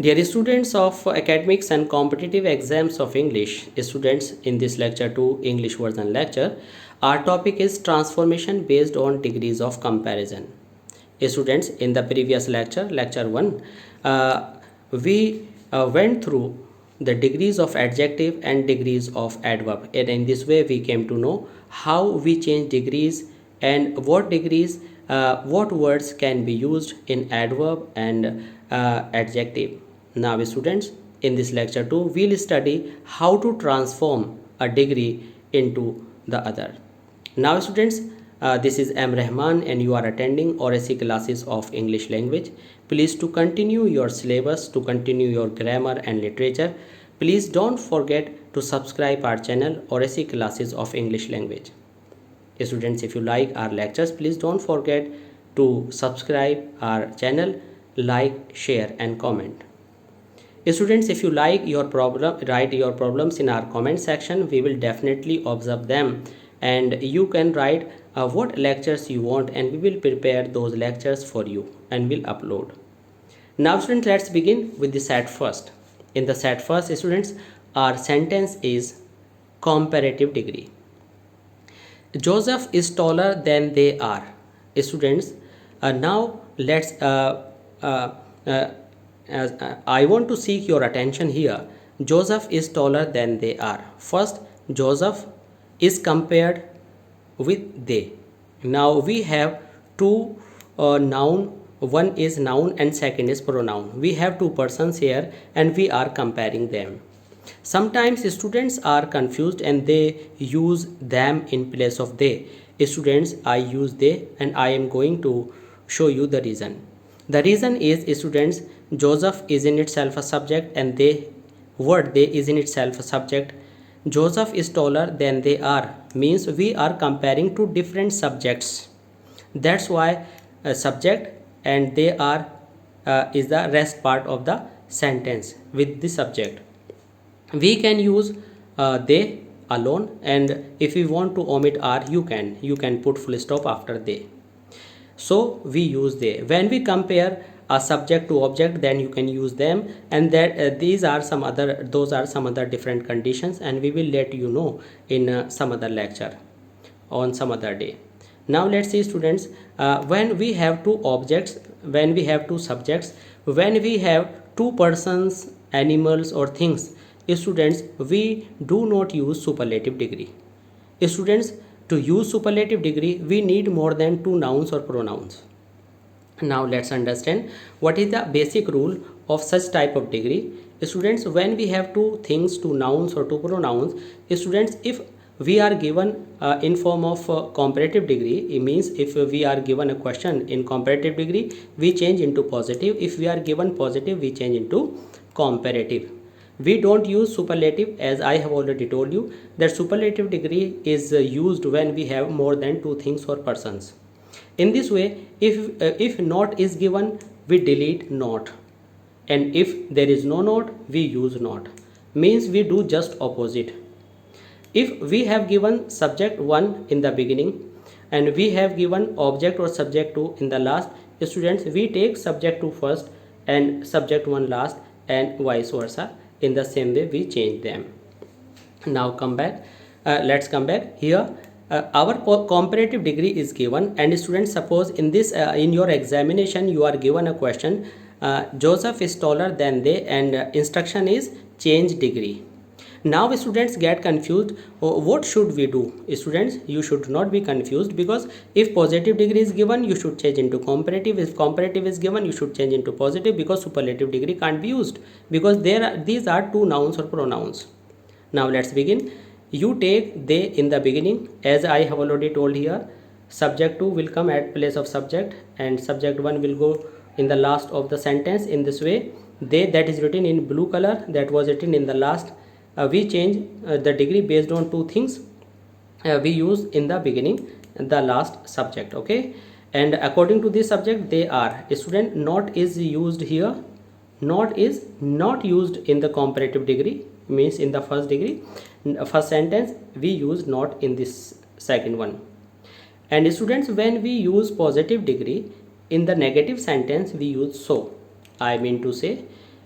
Dear students of academics and competitive exams of English, students, in this lecture 2 English version lecture, our topic is transformation based on degrees of comparison. Students, in the previous lecture, lecture 1, we went through the degrees of adjective and degrees of adverb, and in this way we came to know how we change degrees and what degrees, what words can be used in adverb and adjective. Now students, in this lecture 2 we'll study how to transform a degree into the other. Now students, this is M. Rahman and you are attending ORAC classes of English language. Please to continue your syllabus, to continue your grammar and literature, please don't forget to subscribe our channel ORAC classes of English language. Students, if you like our lectures, please don't forget to subscribe our channel, like, share and comment. Students, if you like your problem, write your problems in our comment section. We will definitely observe them, and you can write what lectures you want, and we will prepare those lectures for you and will upload. Now students, let's begin with the set first. In the set first, students, our sentence is comparative degree. Joseph is taller than they are. Students, now let's I want to seek your attention here. Joseph is taller than they are. First, Joseph is compared with they. Now we have two noun. One is noun and second is pronoun. We have two persons here and we are comparing them. Sometimes students are confused and they use them in place of they. Students, I use they and I am going to show you the reason. The reason is, students, Joseph is in itself a subject and they, word they is in itself a subject. Joseph is taller than they are means we are comparing two different subjects. That's why a subject and they are is the rest part of the sentence with the subject. We can use they alone, and if you want to omit are, you can put full stop after they. So we use they. When we compare a subject to object, then you can use them, and that these are some other, those are some other different conditions, and we will let you know in some other lecture on some other day. Now let's see students, when we have two objects, when we have two subjects, when we have two persons, animals or things, students, we do not use superlative degree. Students, to use superlative degree we need more than two nouns or pronouns. Now let's understand what is the basic rule of such type of degree. Students, when we have two things, two nouns or two pronouns, students, if we are given in form of comparative degree, it means if we are given a question in comparative degree, we change into positive. If we are given positive, we change into comparative. We don't use superlative, as I have already told you that superlative degree is used when we have more than two things or persons. In this way, if not is given, we delete not, and if there is no not, we use not. Means we do just opposite. If we have given subject 1 in the beginning and we have given object or subject 2 in the last, students, we take subject 2 first and subject 1 last, and vice versa. In the same way we change them. Now come back, let's come back here. Our comparative degree is given, and students, suppose in this in your examination you are given a question, Joseph is taller than they, and instruction is change degree. Now students get confused, what should we do? Students, you should not be confused, because if positive degree is given, you should change into comparative. If comparative is given, you should change into positive, because superlative degree can't be used, because these are two nouns or pronouns. Now let's begin. You take they in the beginning, as I have already told here. Subject 2 will come at place of subject, and subject 1 will go in the last of the sentence. In this way, they, that is written in blue color, that was written in the last. We change the degree based on two things we use in the beginning, the last subject. Okay, and according to this subject they are. Student, not is used here. Not is not used in the comparative degree, means in the first degree, first sentence we use not in this second one. And students, when we use positive degree in the negative sentence, we use so. I mean to say,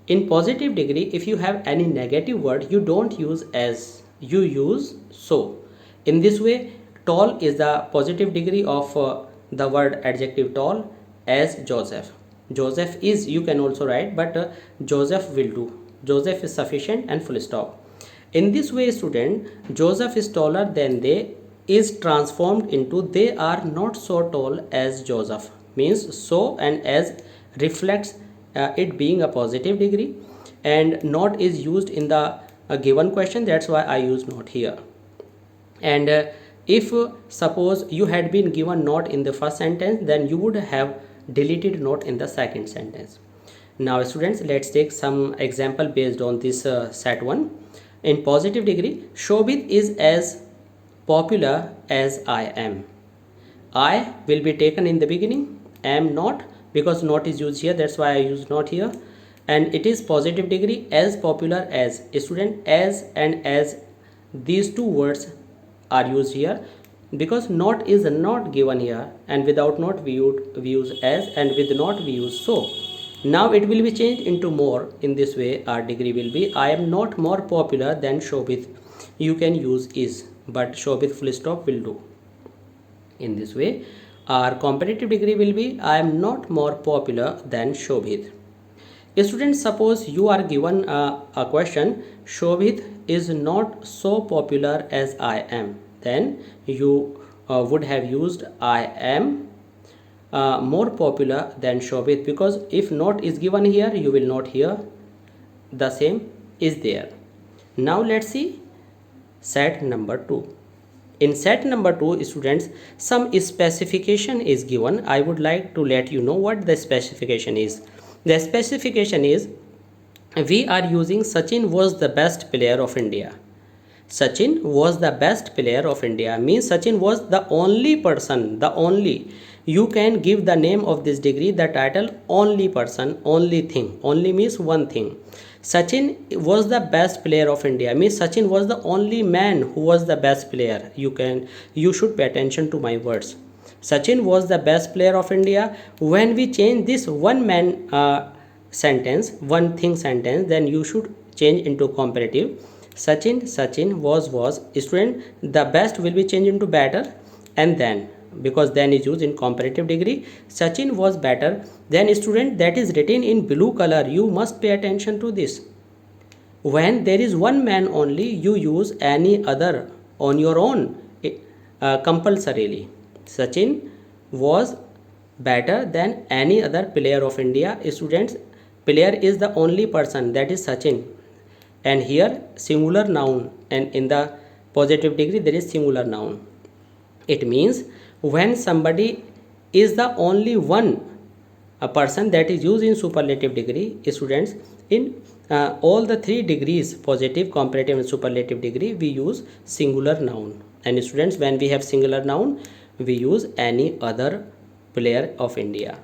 In positive degree, if you have any negative word, you don't use as, you use so. In this way, tall is the positive degree of the word adjective tall, as Joseph. Joseph is, you can also write, but Joseph will do. Joseph is sufficient and full stop. In this way, student, Joseph is taller than they is transformed into they are not so tall as Joseph. Means so and as reflects it being a positive degree, and not is used in the given question. That's why I use not here. And if suppose you had been given not in the first sentence, then you would have deleted not in the second sentence. Now students, let's take some example based on this set 1. In positive degree, Shobit is as popular as I am. I will be taken in the beginning, am not, because not is used here, that's why I use not here. And it is positive degree, as popular as. Student, as and as, these two words are used here because not is not given here, and without not we use as, and with not we use so. Now it will be changed into more. In this way our degree will be, I am not more popular than Shobit. You can use is, but Shobit full stop will do. In this way our comparative degree will be, I am not more popular than Shobit. Students, suppose you are given a question, Shobit is not so popular as I am, then you would have used I am more popular than Shobit, because if not is given here, you will not hear the same is there. Now let's see set number 2. In set number 2, students, some specification is given. I would like to let you know what the specification is. The specification is, we are using Sachin was the best player of India. Sachin was the best player of India means Sachin was the only person, the only. You can give the name of this degree, the title, only person, only thing. Only means one thing. Sachin was the best player of India means Sachin was the only man who was the best player. You should pay attention to my words. Sachin was the best player of India. When we change this one man sentence, one thing sentence, then you should change into comparative. Sachin was. Student, the best will be changed into better, and then, because then is used in comparative degree. Sachin was better. Then student, that is written in blue color. You must pay attention to this. When there is one man only, you use any other on your own compulsorily. Sachin was better than any other player of India. Students, player is the only person, that is Sachin. And here singular noun, and in the positive degree there is singular noun. It means when somebody is the only one, a person, that is used in superlative degree. Students, in all the three degrees, positive, comparative and superlative degree, we use singular noun. And students, when we have singular noun, we use any other player of India.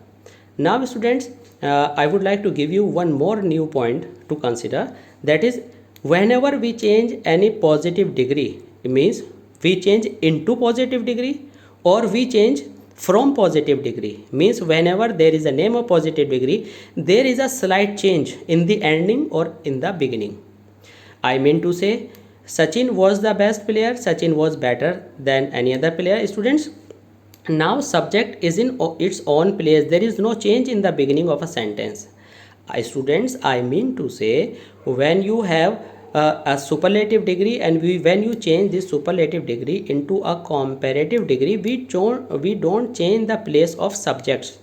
Now students, I would like to give you one more new point to consider, that is, whenever we change any positive degree, it means we change into positive degree or we change from positive degree, means whenever there is a name of positive degree, there is a slight change in the ending or in the beginning. I mean to say, Sachin was the best player, Sachin was better than any other player. Students, now subject is in its own place. There is no change in the beginning of a sentence. Students, I mean to say, when you have a superlative degree and when you change this superlative degree into a comparative degree, we don't change the place of subjects,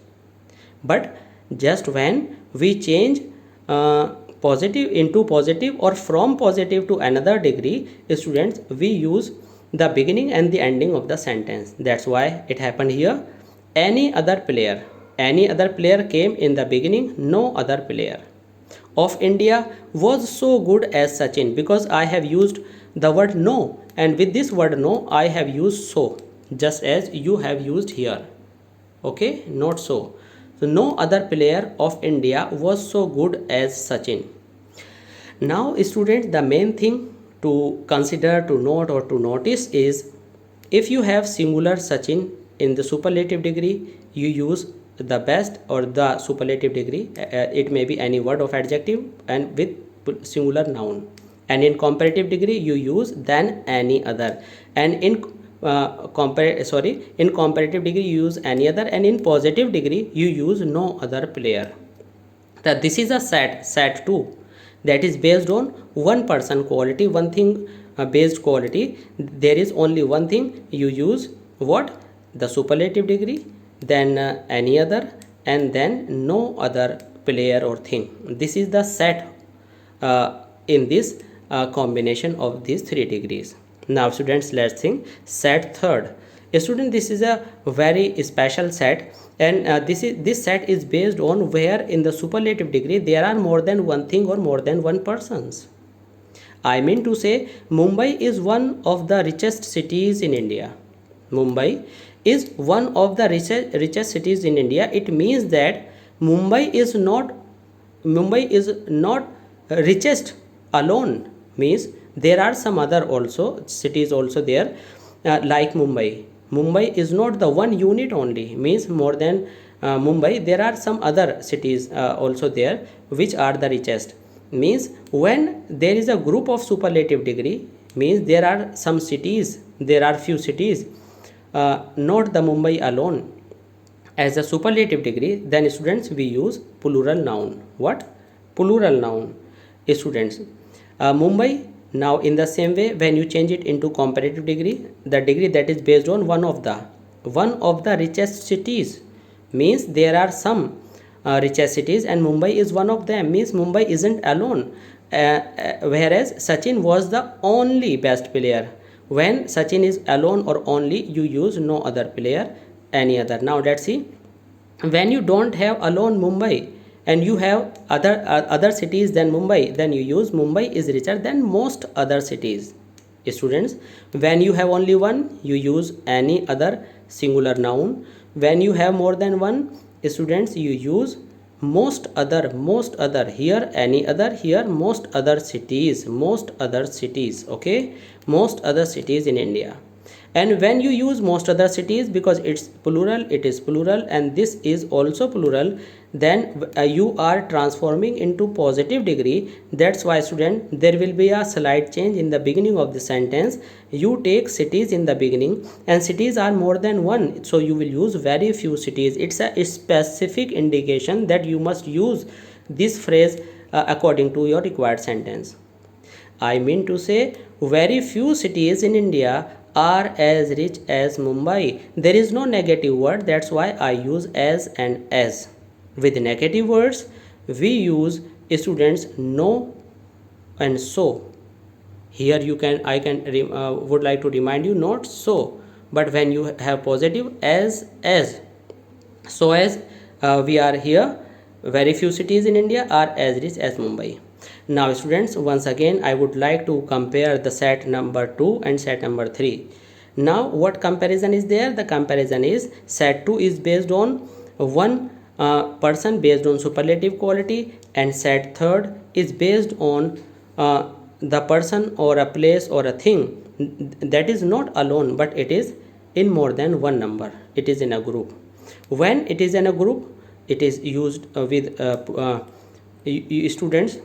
but just when we change positive into positive or from positive to another degree, students, we use the beginning and the ending of the sentence. That's why it happened here. Any other player came in the beginning. No other player of India was so good as Sachin, because I have used the word no, and with this word no I have used so, just as you have used here. Okay, not so. So no other player of India was so good as Sachin. Now students, the main thing to consider, to note or to notice is, if you have singular Sachin in the superlative degree, you use the best or the superlative degree. It may be any word of adjective and with singular noun. And in comparative degree you use than any other. And in in comparative degree you use any other, and in positive degree you use no other player. That this is a set 2, that is based on one person quality, one thing based quality. There is only one thing, you use what? The superlative degree, then any other, and then no other player or thing. This is the set in this combination of these 3 degrees. Now students, let's think set third. Student, this is a very special set, and this set is based on where in the superlative degree there are more than one thing or more than one persons. I mean to say, Mumbai is one of the richest cities in India. Mumbai is one of the richest cities in India. It means that Mumbai is not richest alone. Means there are some other also cities also there, like Mumbai. Mumbai is not the one unit only. Means more than Mumbai, there are some other cities also there which are the richest. Means when there is a group of superlative degree, means there are some cities, there are few cities, not the Mumbai alone as a superlative degree. Then students, we use plural noun. What? Plural noun. Students, Mumbai. Now in the same way, when you change it into comparative degree, the degree that is based on one of the richest cities, means there are some richest cities and Mumbai is one of them. Means Mumbai isn't alone, whereas Sachin was the only best player. When Sachin is alone or only, you use no other player, any other. Now let's see, when you don't have alone Mumbai and you have other cities than Mumbai, then you use Mumbai is richer than most other cities. Students, when you have only one, you use any other singular noun. When you have more than one, students, you use most other. Here any other, here most other cities. Okay, most other cities in India. And when you use most other cities, because it's plural, it is plural, and this is also plural, then you are transforming into positive degree. That's why student, there will be a slight change in the beginning of the sentence. You take cities in the beginning and cities are more than one, so you will use very few cities. It's a specific indication that you must use this phrase according to your required sentence. I mean to say, very few cities in India are as rich as Mumbai. There is no negative word, that's why I use as and as. With negative words, we use, students, no and so. Here I would like to remind you, not so, but when you have positive, as. So as we are here, very few cities in India are as rich as Mumbai. Now students, once again I would like to compare the set number 2 and set number 3. Now what comparison is there? The comparison is set 2 is based on one person based on superlative quality, and set third is based on the person or a place or a thing that is not alone, but it is in more than one number. It is in a group. When it is in a group, it is used with students,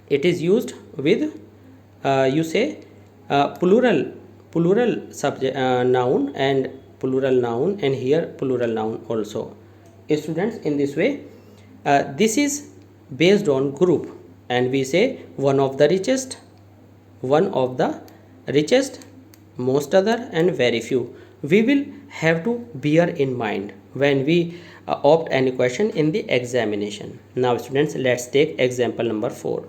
it is used with you say plural subject noun and plural noun, and here plural noun also. Students, in this way, this is based on group, and we say one of the richest, most other, and very few. We will have to bear in mind when we opt any question in the examination. Now students, let's take example number 4.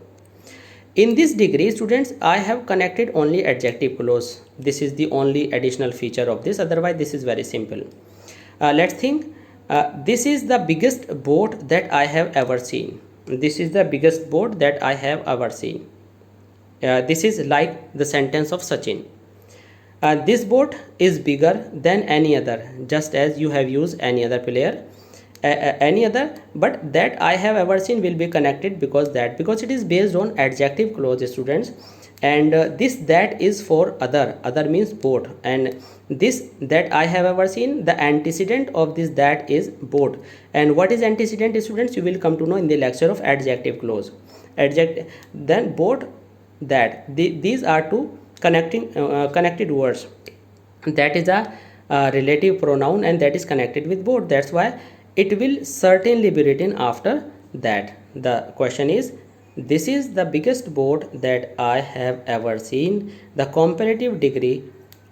In this degree, students, I have connected only adjective clause. This is the only additional feature of this, otherwise this is very simple. Let's think, this is the biggest boat that I have ever seen. This is the biggest boat that I have ever seen. This is like the sentence of Sachin. This boat is bigger than any other, just as you have used any other player, any other, but that I have ever seen will be connected because it is based on adjective clause, students, and this that is for other means both, and this that I have ever seen, the antecedent of this that is both. And what is antecedent, students? You will come to know in the lecture of adjective clause. Then both, that these are two connected words. That is a relative pronoun, and that is connected with both. That's why it will certainly be written after that. The question is, this is the biggest boat that I have ever seen. The comparative degree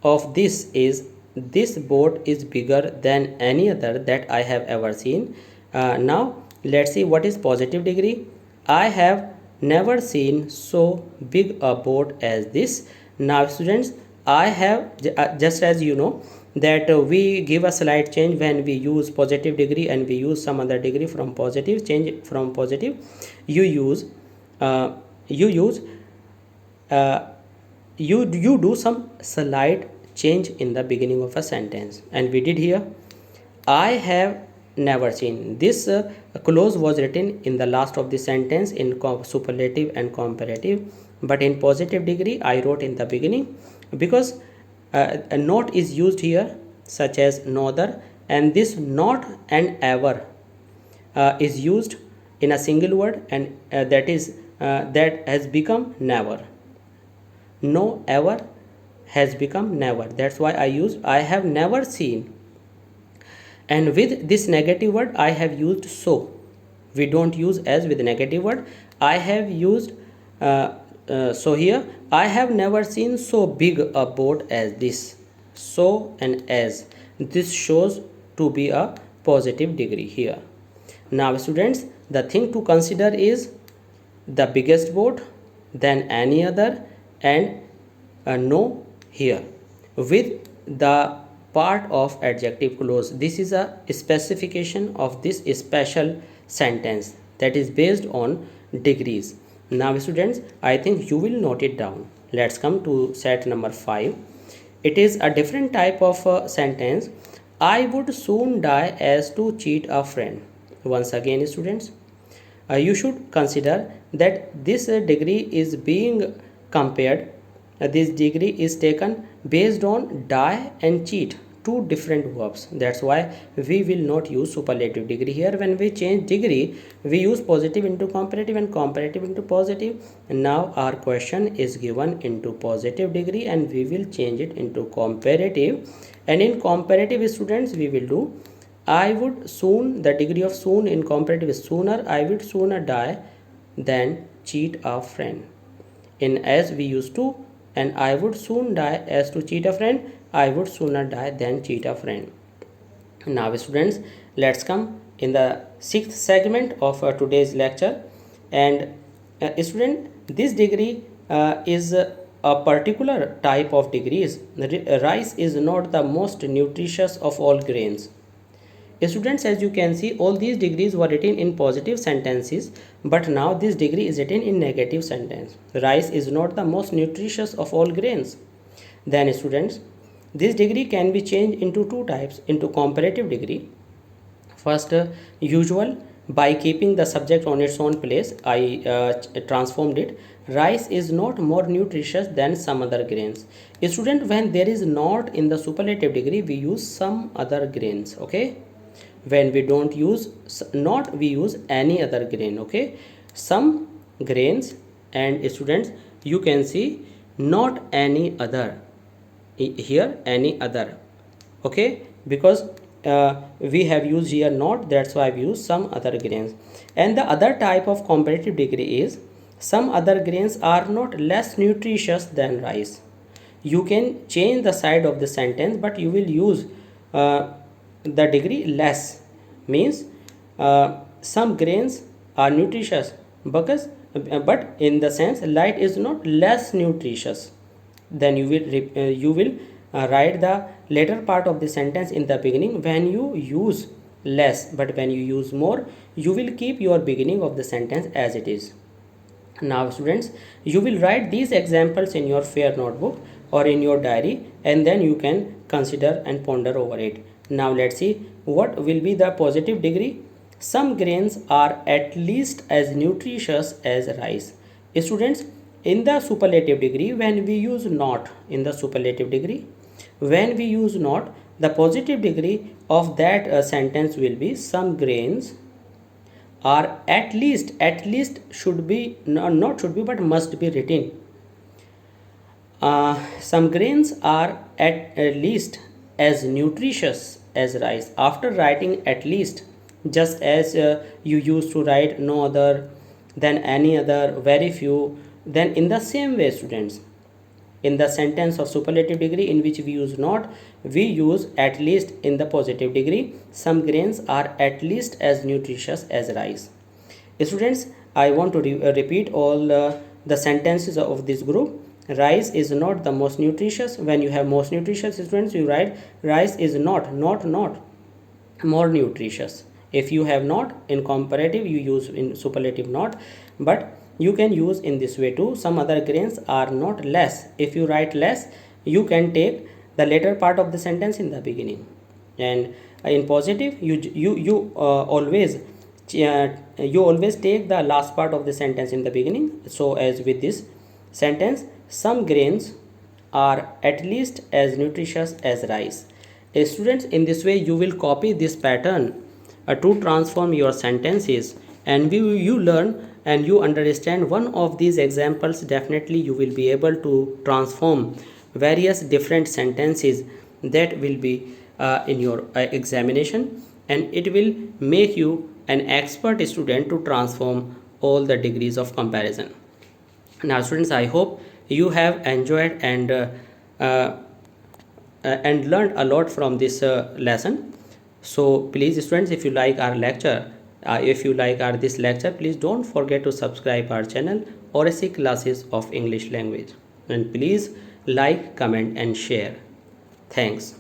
of this is, this boat is bigger than any other that I have ever seen. Now let's see what is positive degree. I have never seen so big a boat as this. Now students, I have, just as you know that we give a slight change when we use positive degree and we use some other degree from positive, change from positive. You use uh, you use you do some slight change in the beginning of a sentence, and we did here. I have never seen. This clause was written in the last of the sentence in superlative and comparative, but in positive degree I wrote in the beginning, because a not is used here, such as nother, and this not and ever is used in a single word, and that has become never. No ever has become never. That's why I use I have never seen. And with this negative word I have used so. We don't use as with negative word. I have used so here. I have never seen so big a boat as this. So and as, this shows to be a positive degree here. Now students, the thing to consider is the biggest boat, then any other, and no here with the part of adjective clause. This is a specification of this special sentence that is based on degrees. Now students, I think you will note it down. Let's come to set number 5. It is a different type of sentence. I would soon die as to cheat a friend. Once again students, you should consider that this degree is being compared. This degree is taken based on die and cheat, two different verbs. That's why we will not use superlative degree here. When we change degree, we use positive into comparative and comparative into positive. And now our question is given into positive degree, and we will change it into comparative. And in comparative students, we will do I would soon, the degree of soon in comparative is sooner. I would sooner die than cheat a friend. In as we use to, and I would soon die as to cheat a friend. I would sooner die than cheat a friend. Now students, let's come in the 6th segment of today's lecture. And student, this degree is a particular type of degrees. Rice is not the most nutritious of all grains. Students, as you can see, all these degrees were written in positive sentences, but now this degree is written in negative sentence. Rice is not the most nutritious of all grains. Then students, this degree can be changed into two types, into comparative degree. First, usual, by keeping the subject on its own place, I transformed it. Rice is not more nutritious than some other grains. Student, when there is not in the superlative degree, we use some other grains, okay? When we don't use not, we use any other grain, okay? Some grains, and students, you can see not any other here, any other, okay? Because we have used here not, that's why we use some other grains. And the other type of comparative degree is some other grains are not less nutritious than rice. You can change the side of the sentence, but you will use the degree less, means some grains are nutritious, because but in the sense light is not less nutritious. Then you will write the later part of the sentence in the beginning when you use less, but when you use more, you will keep your beginning of the sentence as it is. Now students, you will write these examples in your fair notebook or in your diary, and then you can consider and ponder over it. Now let's see what will be the positive degree. Some grains are at least as nutritious as rice. Students, in the superlative degree, when we use not in the superlative degree, when we use not, the positive degree of that sentence will be some grains are at least should be, not should be but must be written. Some grains are at least as nutritious as rice. After writing at least, just as you used to write no other than any other, very few, then in the same way, students, in the sentence of superlative degree in which we use not, we use at least in the positive degree. Some grains are at least as nutritious as rice. Students, I want to repeat all the sentences of this group. Rice is not the most nutritious. When you have most nutritious, students, you write rice is not more nutritious. If you have not in comparative, you use in superlative not, but you can use in this way too. Some other grains are not less. If you write less, you can take the later part of the sentence in the beginning, and in positive you always you always take the last part of the sentence in the beginning. So as with this sentence, some grains are at least as nutritious as rice. Students, in this way you will copy this pattern to transform your sentences, and you learn and you understand one of these examples, definitely you will be able to transform various different sentences that will be in your examination, and it will make you an expert student to transform all the degrees of comparison. Now students, I hope you have enjoyed and learned a lot from this lesson. So please students, if you like our lecture, if you like our this lecture, please don't forget to subscribe our channel Oracy Classes of English Language, and please like, comment and share. Thanks.